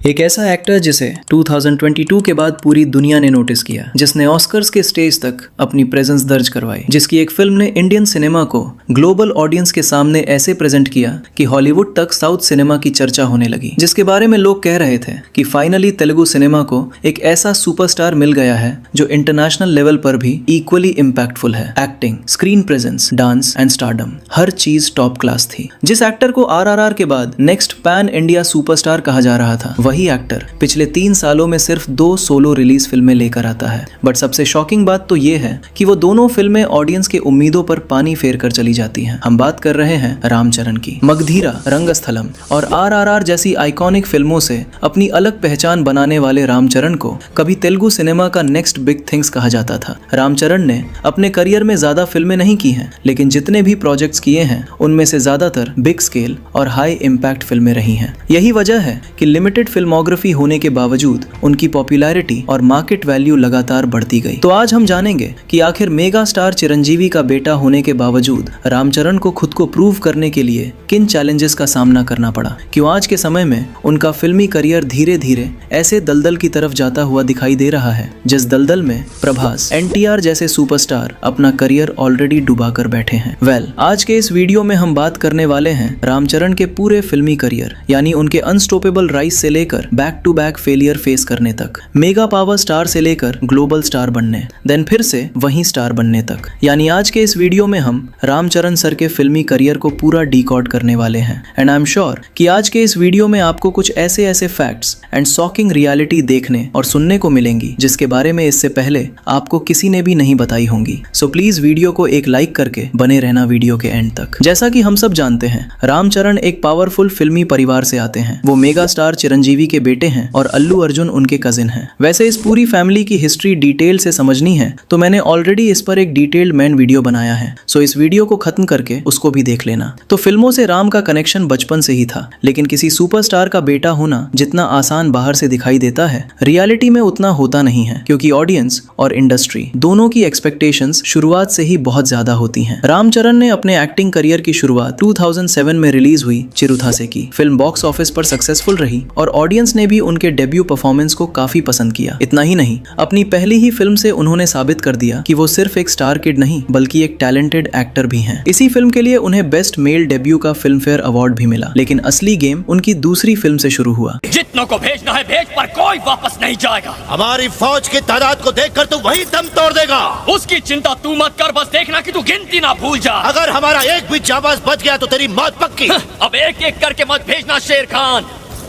एक ऐसा एक्टर जिसे 2022 के बाद पूरी दुनिया ने नोटिस किया, जिसने ऑस्कर्स के स्टेज तक अपनी प्रेजेंस दर्ज करवाई, जिसकी एक फिल्म ने इंडियन सिनेमा को ग्लोबल ऑडियंस के सामने ऐसे प्रेजेंट किया कि हॉलीवुड तक साउथ सिनेमा की चर्चा होने लगी, जिसके बारे में लोग कह रहे थे कि फाइनली तेलुगु सिनेमा को एक ऐसा सुपरस्टार मिल गया है जो इंटरनेशनल लेवल पर भी इक्वली इम्पैक्टफुल है। Acting, screen presence, dance and stardom, हर चीज टॉप क्लास थी। जिस एक्टर को RRR के बाद नेक्स्ट पैन इंडिया सुपरस्टार कहा जा रहा था, वही एक्टर पिछले 3 सालों में सिर्फ 2 सोलो रिलीज फिल्में लेकर आता है। बट सबसे शॉकिंग बात तो ये है कि वो दोनों फिल्में ऑडियंस के उम्मीदों पर पानी फेर कर चली जाती हैं। हम बात कर रहे हैं रामचरण की। मगधीरा, रंगस्थलम और RRR जैसी आइकॉनिक फिल्मों से अपनी अलग पहचान बनाने वाले रामचरण को कभी तेलुगु सिनेमा का नेक्स्ट बिग थिंग्स कहा जाता था। रामचरण ने अपने करियर में ज्यादा फिल्में नहीं की हैं, लेकिन जितने भी प्रोजेक्ट्स किए हैं उनमें से ज्यादातर बिग स्केल और हाई इम्पैक्ट फिल्में रही हैं। यही वजह है कि लिमिटेड फिल्मोग्राफी होने के बावजूद उनकी पॉपुलैरिटी और मार्केट वैल्यू लगातार बढ़ती गई। तो आज हम जानेंगे कि आखिर मेगा स्टार चिरंजीवी का बेटा होने के बावजूद रामचरण को खुद को प्रूव करने के लिए किन चैलेंजेस का सामना करना पड़ा, क्यों आज के समय में उनका फिल्मी करियर धीरे धीरे ऐसे दलदल की तरफ जाता हुआ दिखाई दे रहा है जिस दलदल में प्रभास, NTR जैसे सुपरस्टार अपना करियर ऑलरेडी डुबा कर बैठे हैं। आज के इस वीडियो में हम बात करने वाले हैं रामचरण के पूरे फिल्मी करियर, यानी उनके अनस्टॉपेबल राइज से लेकर back to back failure face करने तक, मेगा पावर स्टार से लेकर ग्लोबल स्टार बनने, देन फिर से वहीं स्टार बनने तक। यानी आज के इस वीडियो में हम रामचरण सर के फिल्मी करियर को पूरा डिकोड करने वाले हैं। एंड आई एम श्योर कि आज के इस वीडियो में आपको कुछ ऐसे फैक्ट्स एंड शॉकिंग रियलिटी देखने और सुनने को मिलेंगी जिसके बारे में इससे पहले आपको किसी ने भी नहीं बताई होंगी। सो प्लीज वीडियो को एक लाइक करके बने रहना वीडियो के एंड तक। जैसा कि हम सब जानते हैं, रामचरण एक पावरफुल फिल्मी परिवार से आते हैं। वो मेगा स्टार चिरंजीवी के बेटे हैं और अल्लू अर्जुन उनके कजिन हैं। वैसे इस पूरी फैमिली की हिस्ट्री डिटेल से समझनी है तो मैंने ऑलरेडी इस पर एक डिटेल्ड मैन वीडियो बनाया है, सो इस वीडियो को खत्म करके उसको भी देख लेना। तो फिल्मों से राम का कनेक्शन बचपन से ही था, लेकिन किसी सुपरस्टार का बेटा होना जितना आसान बाहर से दिखाई देता है, रियलिटी में उतना होता नहीं है, क्योंकि ऑडियंस और इंडस्ट्री दोनों की एक्सपेक्टेशंस शुरुआत से ही बहुत ज्यादा होती हैं। रामचरण ने अपने एक्टिंग करियर की शुरुआत 2007 में रिलीज हुई चिरुथा से की। फिल्म बॉक्स ऑफिस पर सक्सेसफुल रही और ऑडियंस ने भी उनके डेब्यू परफॉर्मेंस को काफी पसंद किया। इतना ही नहीं, अपनी पहली ही फिल्म से उन्होंने साबित कर दिया कि वो सिर्फ एक स्टार किड नहीं बल्कि एक टैलेंटेड एक्टर भी हैं। इसी फिल्म के लिए उन्हें बेस्ट मेल डेब्यू का फिल्म फेयर अवार्ड भी मिला। लेकिन असली गेम उनकी दूसरी फिल्म से शुरू हुआ। जितनों को भेजना है भेज, पर कोई वापस नहीं जाएगा। हमारी फौज की तादाद को देखकर तू वही दम तोड़ देगा। उसकी चिंता तू मत कर, बस देखना कि तू गिनती ना भूल जा। अगर हमारा एक भी जाबाज बच गया तो तेरी मौत पक्की। अब एक एक करके मत भेजना शेर खान,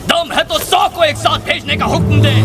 दम है तो 100 को एक साथ भेजने का हुक्म दे।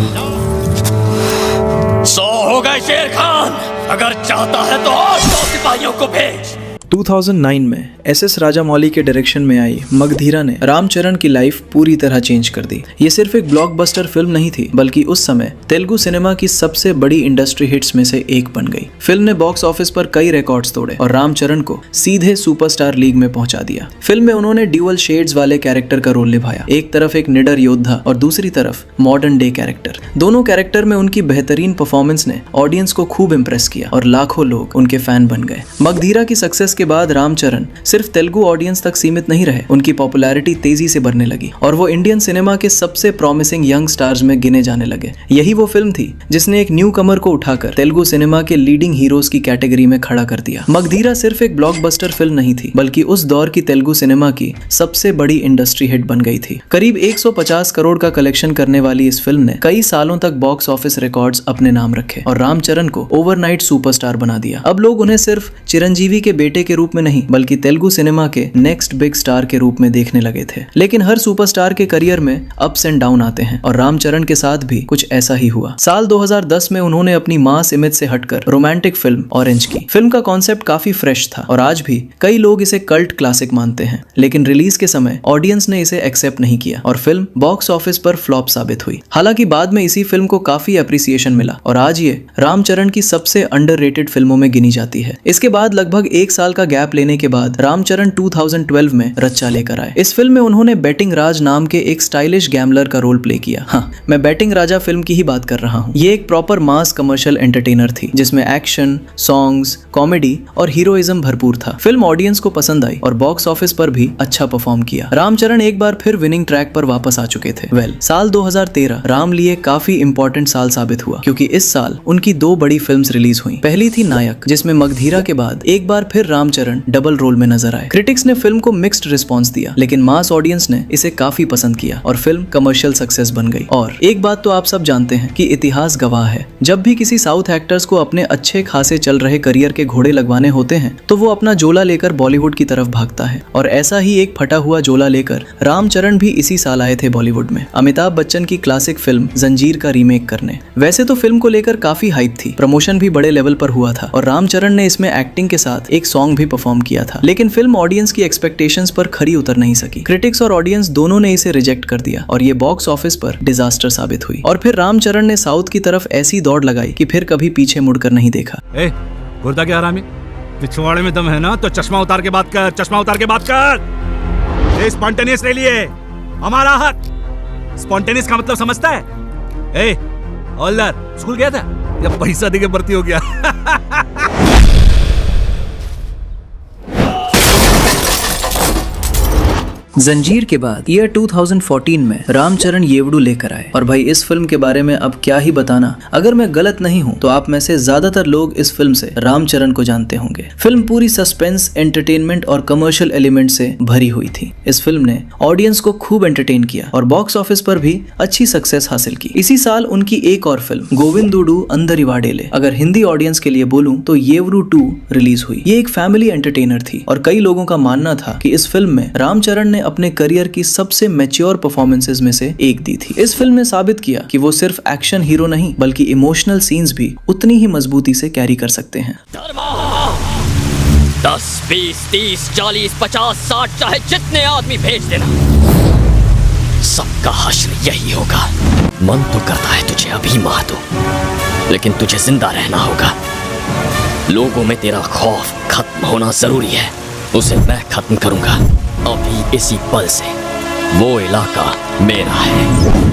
100 हो गए शेर खान, अगर चाहता है तो और 100 सिपाहियों को भेज। 2009 में SS राजामौली के डायरेक्शन में आई मगधीरा ने रामचरण की लाइफ पूरी तरह चेंज कर दी। ये सिर्फ एक ब्लॉकबस्टर फिल्म नहीं थी, बल्कि उस समय तेलुगु सिनेमा की सबसे बड़ी इंडस्ट्री हिट्स में से एक बन गई। फिल्म ने बॉक्स ऑफिस पर कई रिकॉर्ड्स तोड़े और रामचरण को सीधे सुपरस्टार लीग में पहुंचा दिया। फिल्म में उन्होंने ड्यूअल शेड्स वाले कैरेक्टर का रोल निभाया, एक तरफ एक निडर योद्धा और दूसरी तरफ मॉडर्न डे कैरेक्टर। दोनों कैरेक्टर में उनकी बेहतरीन परफॉर्मेंस ने ऑडियंस को खूब इंप्रेस किया और लाखों लोग उनके फैन बन गए। मगधीरा की सक्सेस के बाद रामचरण सिर्फ तेलुगु ऑडियंस तक सीमित नहीं रहे, उनकी पॉपुलैरिटी तेजी से बढ़ने लगी और वो इंडियन सिनेमा के सबसे प्रॉमिसिंग यंग स्टार्स में गिने जाने लगे। यही वो फिल्म थी जिसने एक न्यू कमर को उठाकर तेलुगु सिनेमा के लीडिंग हीरोज की कैटेगरी में खड़ा कर दिया। मगधीरा सिर्फ एक ब्लॉकबस्टर फिल्म नहीं थी, बल्कि उस दौर की तेलुगु सिनेमा की सबसे बड़ी इंडस्ट्री हिट बन गई थी। करीब 150 करोड़ का कलेक्शन करने वाली इस फिल्म ने कई सालों तक बॉक्स ऑफिस रिकॉर्ड्स अपने नाम रखे और रामचरण को ओवरनाइट सुपरस्टार बना दिया। अब लोग उन्हें सिर्फ चिरंजीवी के बेटे के रूप में नहीं बल्कि तेलुगु सिनेमा के नेक्स्ट बिग स्टार के रूप में देखने लगे थे। लेकिन हर सुपरस्टार के करियर में अप्स एंड डाउन आते हैं और रामचरण के साथ भी कुछ ऐसा ही हुआ। साल 2010 में उन्होंने अपनी मास इमेज से हटकर रोमांटिक फिल्म ऑरेंज की। फिल्म का कॉन्सेप्ट काफी फ्रेश था और आज भी कई लोग इसे कल्ट क्लासिक मानते हैं, लेकिन रिलीज के समय ऑडियंस ने इसे एक्सेप्ट नहीं किया और फिल्म बॉक्स ऑफिस पर फ्लॉप साबित हुई। हालांकि बाद में इसी फिल्म को काफी एप्रिसिएशन मिला और आज ये रामचरण की सबसे अंडररेटेड फिल्मों में गिनी जाती है। इसके बाद लगभग 1 साल का गैप लेने के बाद रामचरण 2012 में रच्चा लेकर आए। इस फिल्म में उन्होंने बैटिंग राज नाम के एक स्टाइलिश गैम्बलर का रोल प्ले किया। हाँ, मैं बैटिंग राजा फिल्म की ही बात कर रहा हूँ। ये एक प्रॉपर मास कमर्शियल एंटरटेनर थी जिसमें एक्शन, सॉन्ग्स, कॉमेडी और हीरोइज्म भरपूर था। फिल्म ऑडियंस को पसंद आई और बॉक्स ऑफिस पर भी अच्छा परफॉर्म किया। रामचरण एक बार फिर विनिंग ट्रैक पर वापस आ चुके थे। साल 2013 राम लिए काफी इंपॉर्टेंट साल साबित हुआ क्योंकि इस साल उनकी दो बड़ी फिल्म्स रिलीज हुई। पहली थी नायक, जिसमें मगधीरा के बाद एक बार फिर रामचरण डबल रोल में नजर आए। क्रिटिक्स ने फिल्म को मिक्स्ड रिस्पॉन्स दिया, लेकिन मास ऑडियंस ने इसे काफी पसंद किया और फिल्म कमर्शियल सक्सेस बन गई। और एक बात तो आप सब जानते हैं कि इतिहास गवाह है, जब भी किसी साउथ एक्टर्स को अपने अच्छे खासे चल रहे करियर के घोड़े लगवाने होते हैं तो वो अपना जोला लेकर बॉलीवुड की तरफ भागता है। और ऐसा ही एक फटा हुआ जोला लेकर रामचरण भी इसी साल आए थे बॉलीवुड में, अमिताभ बच्चन की क्लासिक फिल्म जंजीर का रीमेक करने। वैसे तो फिल्म को लेकर काफी हाइप थी, प्रमोशन भी बड़े लेवल पर हुआ था और रामचरण ने इसमें एक्टिंग के साथ एक सॉन्ग भी परफॉर्म किया था, लेकिन फिल्म ऑडियंस की एक्सपेक्टेशंस पर खरी उतर नहीं सकी। क्रिटिक्स और ऑडियंस दोनों ने इसे रिजेक्ट कर दिया और ये बॉक्स ऑफिस पर डिजास्टर साबित हुई। और फिर रामचरण ने साउथ की तरफ ऐसी दौड़ लगाई कि फिर कभी पीछे मुड़कर नहीं देखा। गुर्दा क्या हरामी, पिछवाड़े में दम है ना तो चश्मा उतार के बात कर, चश्मा उतार के बात कर। ये स्पॉन्टेनियस रैली है, हमारा हक। स्पॉन्टेनियस का मतलब समझता है? हवलदार स्कूल गया था या पैसा देके भर्ती हो गया? जंजीर के बाद ईयर 2014 में रामचरण येवड़ू लेकर आए और भाई इस फिल्म के बारे में अब क्या ही बताना। अगर मैं गलत नहीं हूं तो आप में से ज्यादातर लोग इस फिल्म से रामचरण को जानते होंगे। फिल्म पूरी सस्पेंस, एंटरटेनमेंट और कमर्शियल एलिमेंट से भरी हुई थी। इस फिल्म ने ऑडियंस को खूब एंटरटेन किया और बॉक्स ऑफिस पर भी अच्छी सक्सेस हासिल की। इसी साल उनकी एक और फिल्म गोविंदुडू अंदरिवाडेले, अगर हिंदी ऑडियंस के लिए बोलूं तो येवड़ू 2 रिलीज हुई। ये एक फैमिली एंटरटेनर थी और कई लोगों का मानना था कि इस फिल्म में रामचरण ने अपने करियर की सबसे मैच्योर परफॉर्मेंसेस में से एक दी थी। इस फिल्म ने साबित किया कि वो सिर्फ एक्शन हीरो नहीं बल्कि इमोशनल सीन्स भी उतनी ही मजबूती से कैरी कर सकते हैं। 10, 20, 30, 40, 50, 60 चाहे जितने आदमी भेज देना, सबका हश्र यही होगा। मन तो करता है तुझे अभी मार दूं, लेकिन तुझे जिंदा रहना होगा। लोगों में तेरा खौफ खत्म होना जरूरी है, उसे मैं खत्म करूंगा अभी इसी पल से। वो इलाका मेरा है।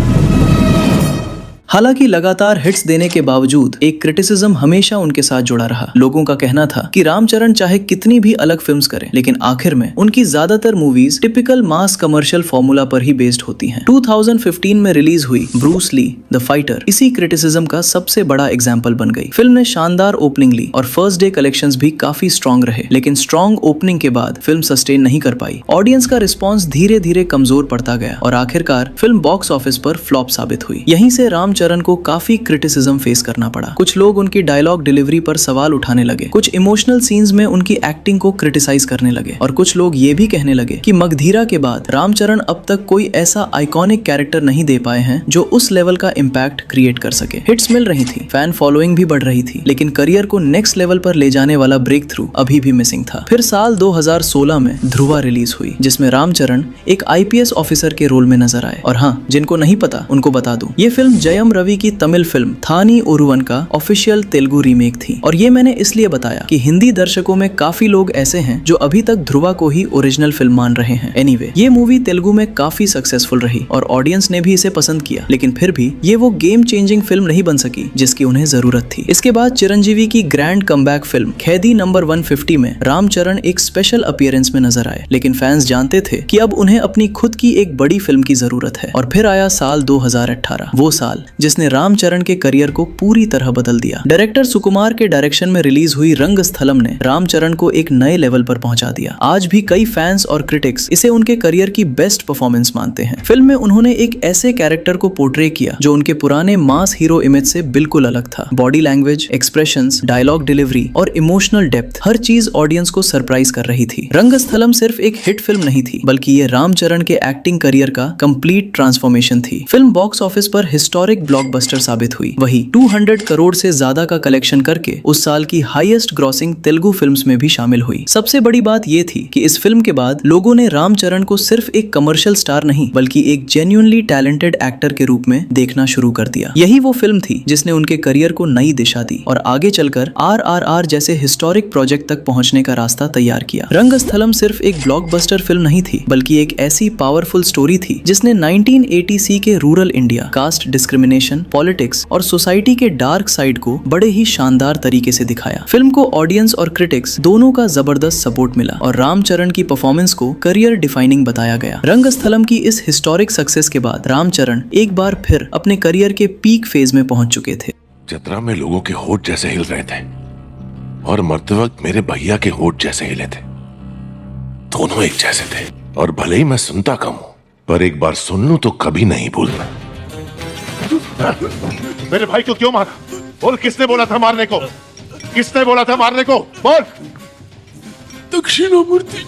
हालांकि लगातार हिट्स देने के बावजूद एक क्रिटिसिज्म हमेशा उनके साथ जुड़ा रहा। लोगों का कहना था कि रामचरण चाहे कितनी भी अलग फिल्म्स करें, लेकिन आखिर में उनकी ज्यादातर मूवीज टिपिकल मास कमर्शियल फॉर्मूला पर ही बेस्ड होती हैं। 2015 में रिलीज हुई ब्रूस ली द फाइटर इसी क्रिटिसिज्म का सबसे बड़ा एग्जाम्पल बन गई। फिल्म ने शानदार ओपनिंग ली और फर्स्ट डे कलेक्शंस भी काफी स्ट्रॉन्ग रहे, लेकिन स्ट्रॉन्ग ओपनिंग के बाद फिल्म सस्टेन नहीं कर पाई। ऑडियंस का रिस्पॉन्स धीरे धीरे कमजोर पड़ता गया और आखिरकार फिल्म बॉक्स ऑफिस पर फ्लॉप साबित हुई। यहीं से रामचरण को काफी क्रिटिसिज्म फेस करना पड़ा। कुछ लोग उनकी डायलॉग डिलीवरी पर सवाल उठाने लगे, कुछ इमोशनल सीन्स में उनकी एक्टिंग को क्रिटिसाइज करने लगे और कुछ लोग ये भी कहने लगे कि मगधीरा के बाद रामचरण अब तक कोई ऐसा आइकॉनिक कैरेक्टर नहीं दे पाए हैं जो उस लेवल का इम्पैक्ट क्रिएट कर सके। हिट्स मिल रही थी, फैन फॉलोइंग भी बढ़ रही थी, लेकिन करियर को नेक्स्ट लेवल पर ले जाने वाला ब्रेक थ्रू अभी भी मिसिंग था। फिर साल 2016 में ध्रुवा रिलीज हुई, जिसमें रामचरण एक IPS ऑफिसर के रोल में नजर आए। और हाँ, जिनको नहीं पता उनको बता दूं, ये फिल्म जयम रवि की तमिल फिल्म थानी ओरुवन का ऑफिशियल तेलुगु रीमेक थी। और ये मैंने इसलिए बताया कि हिंदी दर्शकों में काफी लोग ऐसे हैं जो अभी तक ध्रुवा को ही ओरिजिनल फिल्म मान रहे हैं। एनीवे, ये मूवी तेलुगु में काफी सक्सेसफुल रही और ऑडियंस ने भी इसे पसंद किया, लेकिन फिर भी ये वो गेम चेंजिंग फिल्म नहीं बन सकी जिसकी उन्हें जरूरत थी। इसके बाद चिरंजीवी की ग्रैंड कमबैक फिल्म कैदी नंबर 150 में रामचरण एक स्पेशल अपीयरेंस में नजर आए, लेकिन फैंस जानते थे कि अब उन्हें अपनी खुद की एक बड़ी फिल्म की जरूरत है। और फिर आया साल 2018, वो साल जिसने रामचरण के करियर को पूरी तरह बदल दिया। डायरेक्टर सुकुमार के डायरेक्शन में रिलीज हुई रंगस्थलम ने रामचरण को एक नए लेवल पर पहुंचा दिया। आज भी कई फैंस और क्रिटिक्स इसे उनके करियर की बेस्ट परफॉर्मेंस मानते हैं। फिल्म में उन्होंने एक ऐसे कैरेक्टर को पोर्ट्रे किया जो उनके पुराने मास हीरो इमेज से बिल्कुल अलग था। Body language, expressions, dialogue delivery और इमोशनल डेप्थ, हर चीज ऑडियंस को सरप्राइज कर रही थी। रंगस्थलम सिर्फ एक हिट फिल्म नहीं थी, बल्कि ये रामचरण के एक्टिंग करियर का कंप्लीट ट्रांसफॉर्मेशन थी। फिल्म बॉक्स ऑफिस पर हिस्टोरिक हिस्टोरिक ब्लॉकबस्टर साबित हुई। वही 200 करोड़ से ज्यादा का कलेक्शन करके उस साल की हाईएस्ट ग्रॉसिंग तेलुगु फिल्म्स में भी शामिल हुई। सबसे बड़ी बात यह थी कि इस फिल्म के बाद लोगों ने रामचरण को सिर्फ एक कमर्शियल स्टार नहीं बल्कि एक जेन्युइनली टैलेंटेड एक्टर के रूप में देखना शुरू कर दिया। यही वो फिल्म थी जिसने उनके करियर को नई दिशा दी और आगे चलकर RRR जैसे हिस्टोरिक प्रोजेक्ट तक पहुंचने का रास्ता तैयार किया। रंगस्थलम सिर्फ एक ब्लॉकबस्टर फिल्म नहीं थी बल्कि एक ऐसी पावरफुल स्टोरी थी जिसने 1980 के rural India, caste discrimination, politics और सोसाइटी के डार्क साइड को बड़े ही शानदार तरीके से दिखाया। फिल्म को ऑडियंस और क्रिटिक्स दोनों का जबरदस्त सपोर्ट मिला और रामचरण की परफॉर्मेंस को करियर डिफाइनिंग बताया गया। रंगस्थलम की इस हिस्टोरिक सक्सेस के बाद रामचरण एक बार फिर अपने करियर के पीक फेज में पहुंच चुके थे। चतरा में लोगों के होठ जैसे हिल रहे थे और मरते वक्त मेरे भैया के होठ जैसे हिले थे। दोनों एक जैसे थे और भले ही मैं सुनता कम हूं पर एक बार सुन लूं तो कभी नहीं भूलना। मेरे भाई को क्यों मारा? बोल, किसने बोला था मारने को? किसने बोला था मारने को? बोल। दक्षिणामूर्ति।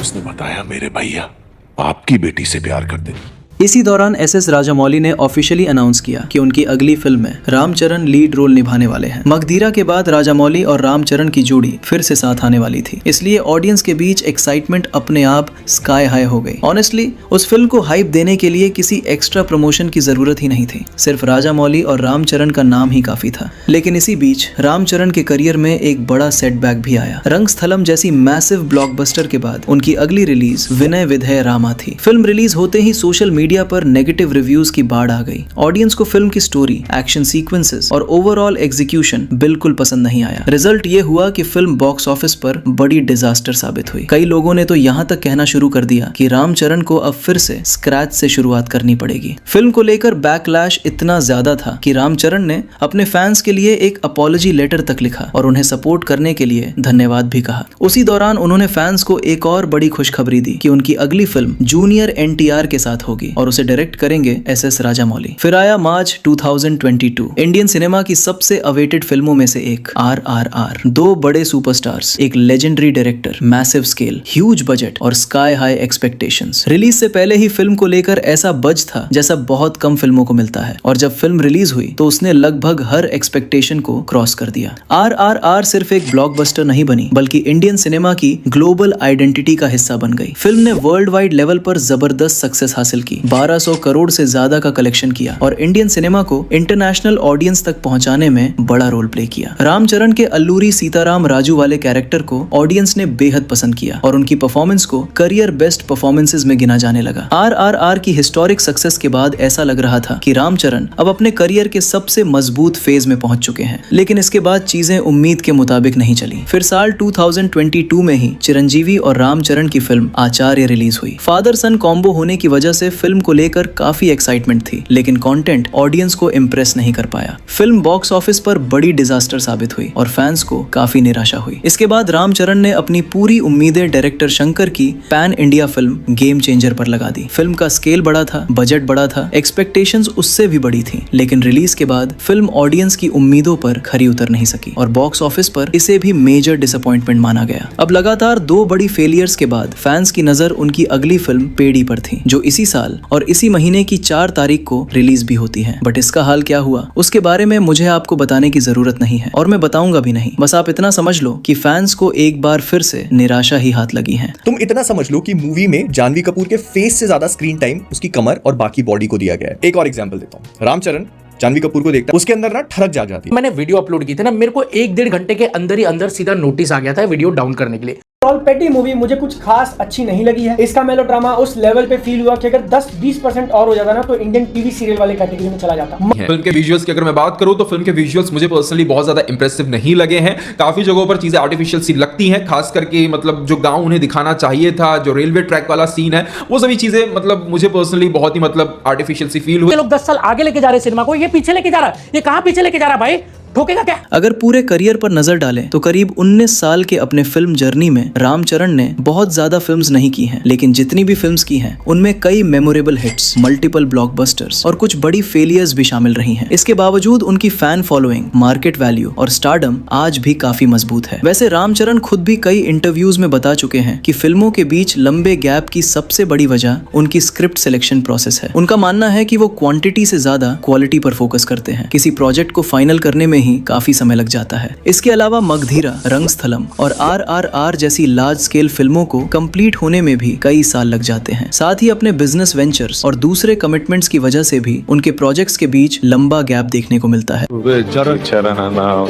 उसने बताया मेरे भैया आपकी बेटी से प्यार करते। इसी दौरान SS राजामौली ने ऑफिशियली अनाउंस किया कि उनकी अगली फिल्म में रामचरण लीड रोल निभाने वाले हैं। मगधीरा के बाद राजामौली और रामचरण की जोड़ी फिर से साथ आने वाली थी, इसलिए ऑडियंस के बीच एक्साइटमेंट अपने आप स्काई हाई हो गई। ऑनेस्टली उस फिल्म को हाइप देने के लिए किसी एक्स्ट्रा प्रमोशन की जरूरत ही नहीं थी, सिर्फ राजामौली और रामचरण का नाम ही काफी था। लेकिन इसी बीच रामचरण के करियर में एक बड़ा सेटबैक भी आया। रंगस्थलम जैसी मैसिव ब्लॉकबस्टर के बाद उनकी अगली रिलीज विनय विधेय रामा थी। फिल्म रिलीज होते ही सोशल मीडिया पर नेगेटिव रिव्यूज की बाढ़ आ गई। ऑडियंस को फिल्म की स्टोरी, एक्शन सीक्वेंसेस और ओवरऑल एग्जीक्यूशन बिल्कुल पसंद नहीं आया। रिजल्ट ये हुआ कि फिल्म बॉक्स ऑफिस पर बड़ी डिजास्टर साबित हुई। कई लोगों ने तो यहाँ तक कहना शुरू कर दिया कि रामचरण को अब फिर से स्क्रैच से शुरुआत करनी पड़ेगी। फिल्म को लेकर बैकलैश इतना ज्यादा था कि रामचरण ने अपने फैंस के लिए एक अपॉलजी लेटर तक लिखा और उन्हें सपोर्ट करने के लिए धन्यवाद भी कहा। उसी दौरान उन्होंने फैंस को एक और बड़ी खुशखबरी दी कि उनकी अगली फिल्म जूनियर NTR के साथ होगी और उसे डायरेक्ट करेंगे SS राजामौली। फिर आया मार्च 2022। इंडियन सिनेमा की सबसे अवेटेड फिल्मों में से एक RRR। दो बड़े सुपरस्टार्स, एक legendary director, massive scale, huge budget और स्काई हाई एक्सपेक्टेशंस। रिलीज से पहले ही फिल्म को लेकर ऐसा बज था जैसा बहुत कम फिल्मों को मिलता है और जब फिल्म रिलीज हुई तो उसने लगभग हर एक्सपेक्टेशन को क्रॉस कर दिया। RRR सिर्फ एक ब्लॉकबस्टर नहीं बनी बल्कि इंडियन सिनेमा की ग्लोबल आइडेंटिटी का हिस्सा बन गई। फिल्म ने वर्ल्ड वाइड लेवल पर जबरदस्त सक्सेस हासिल की, 1200 करोड़ से ज्यादा का कलेक्शन किया और इंडियन सिनेमा को इंटरनेशनल ऑडियंस तक पहुंचाने में बड़ा रोल प्ले किया। रामचरण के अल्लूरी सीताराम राजू वाले कैरेक्टर को ऑडियंस ने बेहद पसंद किया और उनकी परफॉर्मेंस को करियर बेस्ट परफॉर्मेंसेस में गिना जाने लगा। RRR की हिस्टोरिक सक्सेस के बाद ऐसा लग रहा था कि रामचरण अब अपने करियर के सबसे मजबूत फेज में पहुंच चुके हैं, लेकिन इसके बाद चीजें उम्मीद के मुताबिक नहीं चली। फिर साल 2022 में ही चिरंजीवी और रामचरण की फिल्म आचार्य रिलीज हुई। फादर सन कॉम्बो होने की वजह से फिल्म को लेकर काफी एक्साइटमेंट थी, लेकिन कंटेंट ऑडियंस को इम्प्रेस नहीं कर पाया। फिल्म बॉक्स ऑफिस पर बड़ी डिजास्टर साबित हुई और फैंस को काफी निराशा हुई। इसके बाद रामचरण ने अपनी पूरी उम्मीदें डायरेक्टर शंकर की pan India film game changer पर लगा दी। फिल्म का स्केल बड़ा था, बजट बड़ा था, एक्सपेक्टेशंस उससे भी बड़ी थी, लेकिन रिलीज के बाद फिल्म ऑडियंस की उम्मीदों पर खरी उतर नहीं सकी और बॉक्स ऑफिस पर इसे भी मेजर डिसअपॉइंटमेंट माना गया। अब लगातार दो बड़ी फेलियर्स के बाद फैंस की नजर उनकी अगली फिल्म पेड़ी पर थी, जो इसी साल और इसी महीने की 4 तारीख को रिलीज भी होती है। बट इसका हाल क्या हुआ उसके बारे में मुझे आपको बताने की जरूरत नहीं है और मैं बताऊंगा भी नहीं। बस आप इतना समझ लो कि फैंस को एक बार फिर से निराशा ही हाथ लगी है। तुम इतना समझ लो कि मूवी में जानवी कपूर के फेस से ज्यादा स्क्रीन टाइम उसकी कमर और बाकी बॉडी को दिया गया है। एक और एग्जांपल देता हूं, रामचरण जानवी कपूर को देखता है, उसके अंदर ना ठरक जाग जाती है। मैंने वीडियो अपलोड की थी ना, मेरे को 1-1.5 घंटे के अंदर ही अंदर सीधा नोटिस आ गया था वीडियो डाउन करने के लिए। पेटी मूवी मुझे कुछ खास अच्छी नहीं लगी है। इसका मेलोड्रामा उस लेवल पे फील हुआ कि अगर 10-20% और हो जाता ना तो इंडियन टीवी सीरियल वाले कैटेगरी में चला जाता। फिल्म के विजुअल्स की अगर मैं बात करूं तो फिल्म के विजुअल्स मुझे पर्सनली बहुत ज्यादा इंप्रेसिव नहीं लगे हैं। काफी जगहों पर चीजें आर्टिफिशियल सी लगती हैं, खास करके मतलब जो गांव उन्हें दिखाना चाहिए था, जो रेलवे ट्रैक वाला सीन है, वो सभी चीजें मतलब मुझे पर्सनली बहुत ही मतलब आर्टिफिशियल सी फील हुई। लोग 10 साल आगे लेके जा रहे सिनेमा को, ये पीछे लेके जा रहा है। ये कहां पीछे लेके जा रहा है भाई? ठोकेगा क्या? अगर पूरे करियर पर नजर डालें तो करीब 19 साल के अपने फिल्म जर्नी में रामचरण ने बहुत ज्यादा फिल्म्स नहीं की हैं, लेकिन जितनी भी फिल्म्स की हैं उनमें कई मेमोरेबल हिट्स, मल्टीपल ब्लॉकबस्टर्स और कुछ बड़ी फेलियर्स भी शामिल रही हैं। इसके बावजूद उनकी फैन फॉलोइंग, मार्केट वैल्यू और स्टारडम आज भी काफी मजबूत है। वैसे रामचरण खुद भी कई इंटरव्यूज में बता चुके हैं कि फिल्मों के बीच लंबे गैप की सबसे बड़ी वजह उनकी स्क्रिप्ट सिलेक्शन प्रोसेस है। उनका मानना है कि वो क्वांटिटी से ज्यादा क्वालिटी पर फोकस करते हैं। किसी प्रोजेक्ट को फाइनल करने में ही काफी समय लग जाता है। इसके अलावा मगधीरा, रंगस्थलम और RRR जैसी लार्ज स्केल फिल्मों को कंप्लीट होने में भी कई साल लग जाते हैं। साथ ही अपने बिजनेस वेंचर्स और दूसरे कमिटमेंट्स की वजह से भी उनके प्रोजेक्ट्स के बीच लंबा गैप देखने को मिलता है।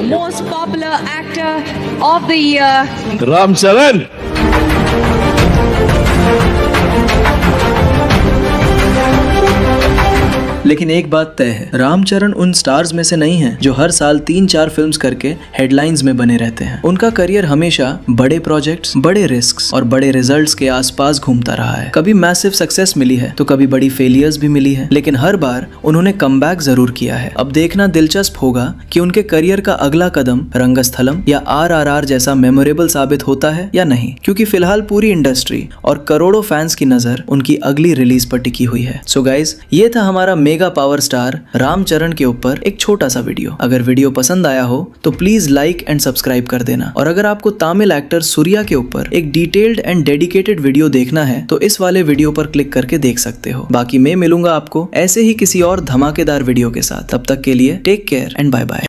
Most popular actor of the year, Ramcharan. लेकिन एक बात तय है, रामचरण उन स्टार्स में से नहीं हैं जो हर साल 3-4 फिल्म्स करके हेडलाइंस में बने रहते हैं। उनका करियर हमेशा बड़े प्रोजेक्ट्स, बड़े रिस्क्स और बड़े रिजल्ट्स के आसपास घूमता रहा है। कभी मैसिव सक्सेस मिली है तो कभी बड़ी फेलियर्स भी मिली है, लेकिन हर बार उन्होंने कमबैक जरूर किया है। अब देखना दिलचस्प होगा कि उनके करियर का अगला कदम रंगस्थलम या RRR जैसा मेमोरेबल साबित होता है या नहीं, क्योंकि फिलहाल पूरी इंडस्ट्री और करोड़ों फैंस की नजर उनकी अगली रिलीज पर टिकी हुई है। सो गाइज, ये था हमारा मेगा पावर स्टार रामचरण के ऊपर एक छोटा सा वीडियो। अगर वीडियो पसंद आया हो तो प्लीज लाइक एंड सब्सक्राइब कर देना, और अगर आपको तमिल एक्टर सूर्या के ऊपर एक डिटेल्ड एंड डेडिकेटेड वीडियो देखना है तो इस वाले वीडियो पर क्लिक करके देख सकते हो। बाकी मैं मिलूंगा आपको ऐसे ही किसी और धमाकेदार वीडियो के साथ। तब तक के लिए take care and bye bye.